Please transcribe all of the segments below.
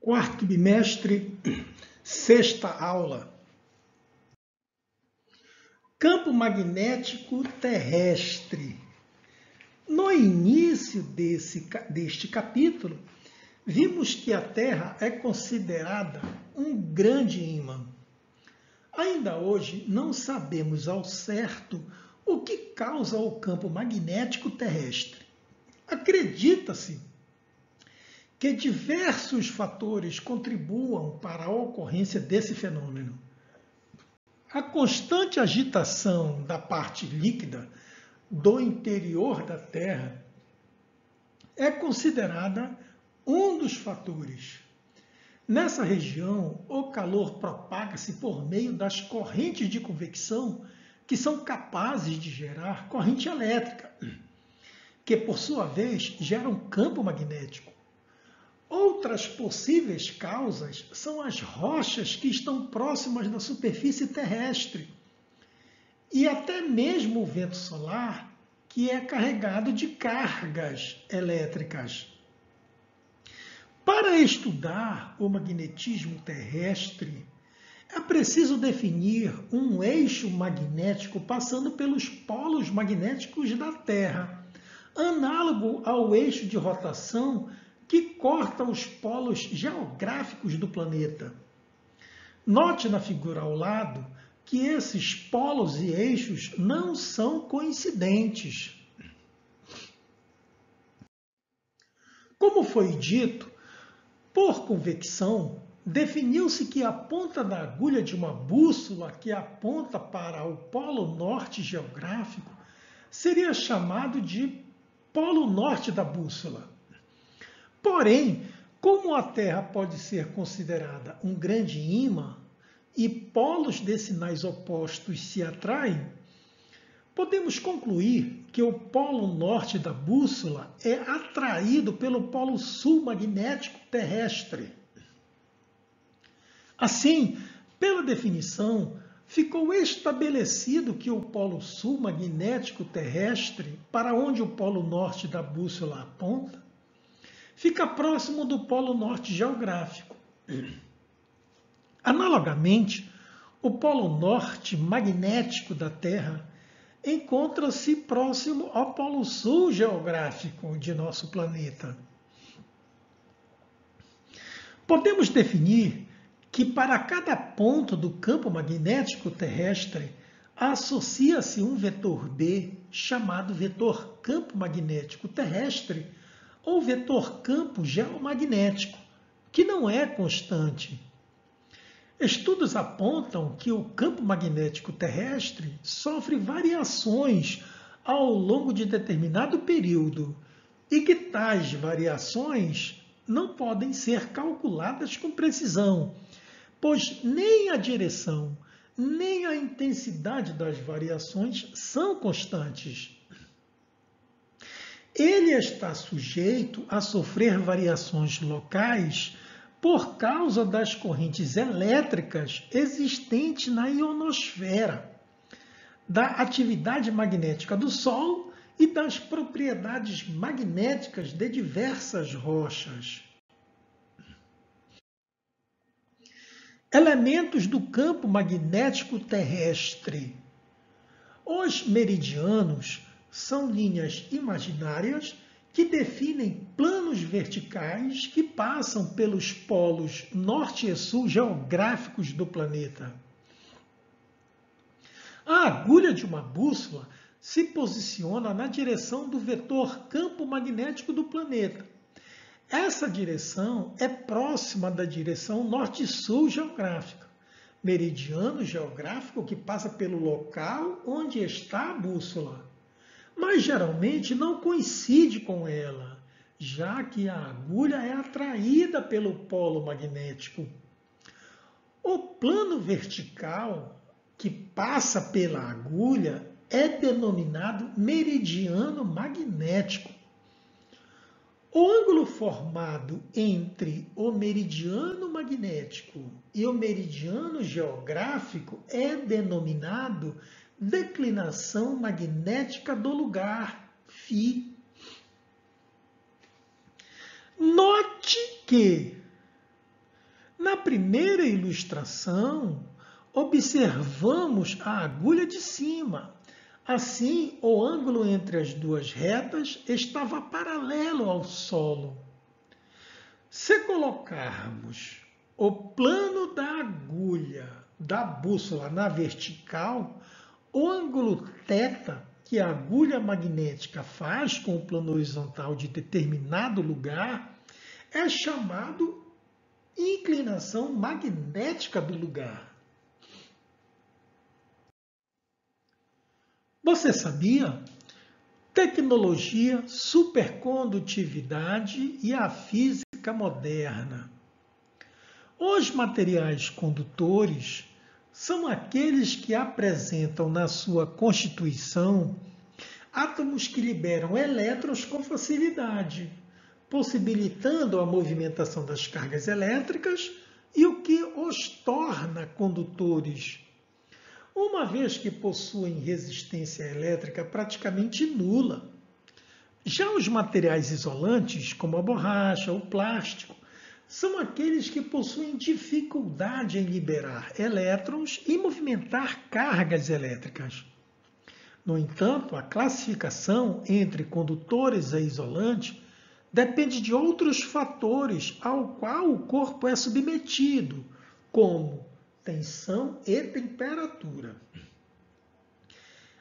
Quarto bimestre, sexta aula. Campo magnético terrestre. No início deste capítulo, vimos que a Terra é considerada um grande ímã. Ainda hoje não sabemos ao certo o que causa o campo magnético terrestre. Acredita-se que diversos fatores contribuam para a ocorrência desse fenômeno. A constante agitação da parte líquida do interior da Terra é considerada um dos fatores. Nessa região, o calor propaga-se por meio das correntes de convecção que são capazes de gerar corrente elétrica, que por sua vez gera um campo magnético. Outras possíveis causas são as rochas que estão próximas da superfície terrestre e até mesmo o vento solar, que é carregado de cargas elétricas. Para estudar o magnetismo terrestre, é preciso definir um eixo magnético passando pelos polos magnéticos da Terra, análogo ao eixo de rotação que corta os polos geográficos do planeta. Note na figura ao lado que esses polos e eixos não são coincidentes. Como foi dito, por convecção, definiu-se que a ponta da agulha de uma bússola que aponta para o polo norte geográfico seria chamado de polo norte da bússola. Porém, como a Terra pode ser considerada um grande ímã e polos de sinais opostos se atraem, podemos concluir que o polo norte da bússola é atraído pelo polo sul magnético terrestre. Assim, pela definição, ficou estabelecido que o polo sul magnético terrestre, para onde o polo norte da bússola aponta, fica próximo do polo norte geográfico. Analogamente, o polo norte magnético da Terra encontra-se próximo ao polo sul geográfico de nosso planeta. Podemos definir que para cada ponto do campo magnético terrestre associa-se um vetor B chamado vetor campo magnético terrestre ou vetor campo geomagnético, que não é constante. Estudos apontam que o campo magnético terrestre sofre variações ao longo de determinado período e que tais variações não podem ser calculadas com precisão, pois nem a direção nem a intensidade das variações são constantes. Ele está sujeito a sofrer variações locais por causa das correntes elétricas existentes na ionosfera, da atividade magnética do Sol e das propriedades magnéticas de diversas rochas. Elementos do campo magnético terrestre. Os meridianos são linhas imaginárias que definem planos verticais que passam pelos polos norte e sul geográficos do planeta. A agulha de uma bússola se posiciona na direção do vetor campo magnético do planeta. Essa direção é próxima da direção norte-sul geográfica, meridiano geográfico que passa pelo local onde está a bússola, mas geralmente não coincide com ela, já que a agulha é atraída pelo polo magnético. O plano vertical que passa pela agulha é denominado meridiano magnético. O ângulo formado entre o meridiano magnético e o meridiano geográfico é denominado declinação magnética do lugar, φ. Note que Na primeira ilustração, observamos a agulha de cima. Assim, o ângulo entre as duas retas estava paralelo ao solo. Se colocarmos o plano da agulha da bússola na vertical, o ângulo θ que a agulha magnética faz com o plano horizontal de determinado lugar é chamado inclinação magnética do lugar. Você sabia? Tecnologia, supercondutividade e a física moderna. Os materiais condutores são aqueles que apresentam na sua constituição átomos que liberam elétrons com facilidade, possibilitando a movimentação das cargas elétricas e o que os torna condutores, uma vez que possuem resistência elétrica praticamente nula. Já os materiais isolantes, como a borracha, o plástico, são aqueles que possuem dificuldade em liberar elétrons e movimentar cargas elétricas. No entanto, a classificação entre condutores e isolantes depende de outros fatores ao qual o corpo é submetido, como tensão e temperatura.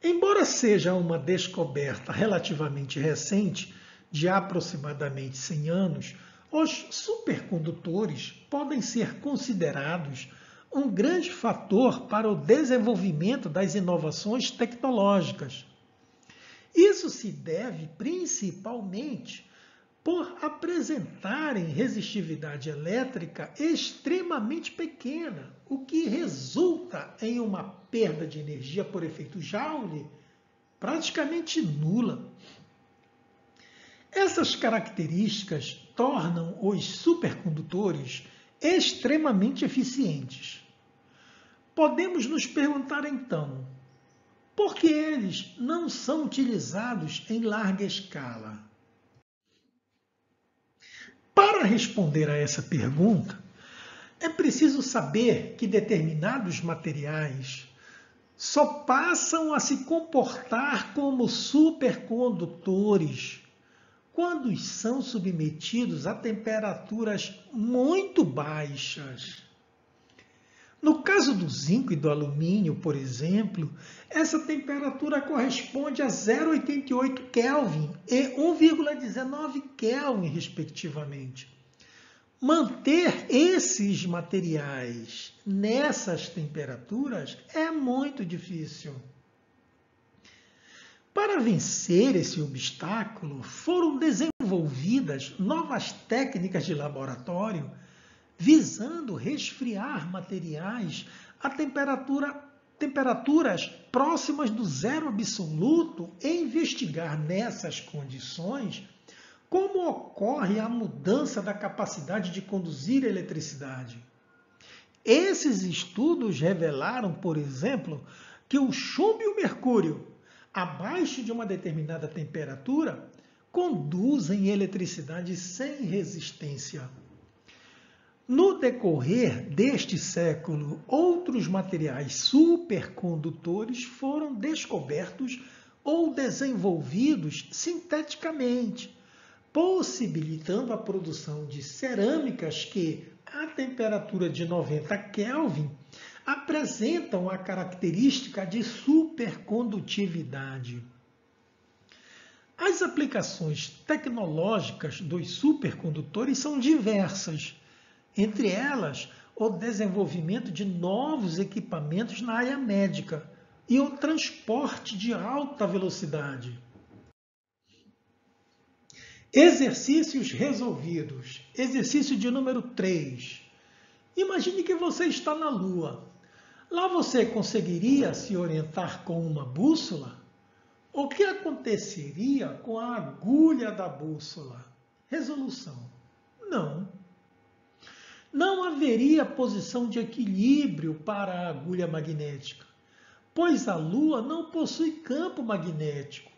Embora seja uma descoberta relativamente recente, de aproximadamente 100 anos, os supercondutores podem ser considerados um grande fator para o desenvolvimento das inovações tecnológicas. Isso se deve principalmente por apresentarem resistividade elétrica extremamente pequena, o que resulta em uma perda de energia por efeito Joule praticamente nula. Essas características tornam os supercondutores extremamente eficientes. Podemos nos perguntar então, por que eles não são utilizados em larga escala? Para responder a essa pergunta, é preciso saber que determinados materiais só passam a se comportar como supercondutores quando são submetidos a temperaturas muito baixas. No caso do zinco e do alumínio, por exemplo, essa temperatura corresponde a 0,88 Kelvin e 1,19 Kelvin, respectivamente. Manter esses materiais nessas temperaturas é muito difícil. Para vencer esse obstáculo, foram desenvolvidas novas técnicas de laboratório visando resfriar materiais a temperaturas próximas do zero absoluto e investigar nessas condições como ocorre a mudança da capacidade de conduzir eletricidade. Esses estudos revelaram, por exemplo, que o chumbo e o mercúrio, abaixo de uma determinada temperatura, conduzem eletricidade sem resistência. No decorrer deste século, outros materiais supercondutores foram descobertos ou desenvolvidos sinteticamente, possibilitando a produção de cerâmicas que, a temperatura de 90 Kelvin, apresentam a característica de supercondutividade. As aplicações tecnológicas dos supercondutores são diversas. Entre elas, o desenvolvimento de novos equipamentos na área médica e o transporte de alta velocidade. Exercícios resolvidos. Exercício de número 3. Imagine que você está na Lua. Lá você conseguiria se orientar com uma bússola? O que aconteceria com a agulha da bússola? Resolução: não. Não haveria posição de equilíbrio para a agulha magnética, pois a Lua não possui campo magnético.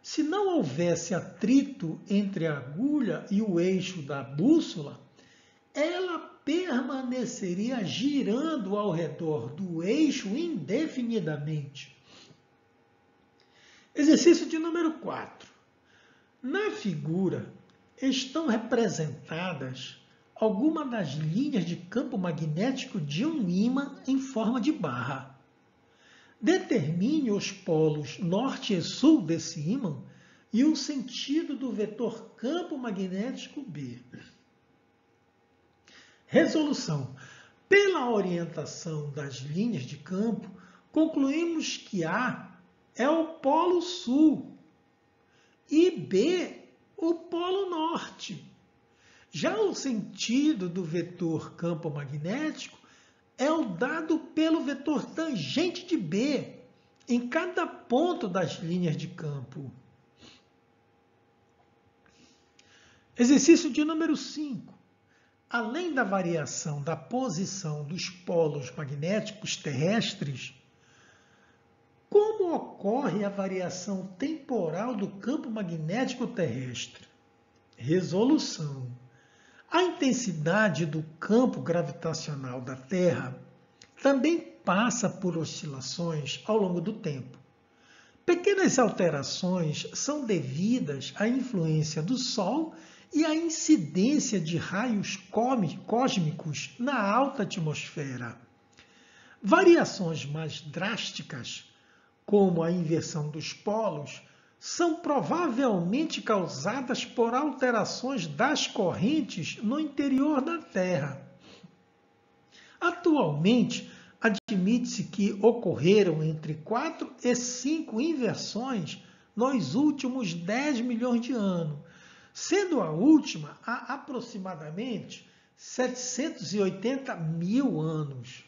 Se não houvesse atrito entre a agulha e o eixo da bússola, ela permaneceria girando ao redor do eixo indefinidamente. Exercício de número 4. Na figura estão representadas algumas das linhas de campo magnético de um ímã em forma de barra. Determine os polos norte e sul desse ímã e o sentido do vetor campo magnético B. Resolução. Pela orientação das linhas de campo, concluímos que A é o polo sul e B o polo norte. Já o sentido do vetor campo magnético é o dado pelo vetor tangente de B em cada ponto das linhas de campo. Exercício de número 5. Além da variação da posição dos polos magnéticos terrestres, como ocorre a variação temporal do campo magnético terrestre? Resolução. A intensidade do campo gravitacional da Terra também passa por oscilações ao longo do tempo. Pequenas alterações são devidas à influência do Sol e à incidência de raios cósmicos na alta atmosfera. Variações mais drásticas, como a inversão dos polos, são provavelmente causadas por alterações das correntes no interior da Terra. Atualmente, admite-se que ocorreram entre 4 e 5 inversões nos últimos 10 milhões de anos, sendo a última há aproximadamente 780 mil anos.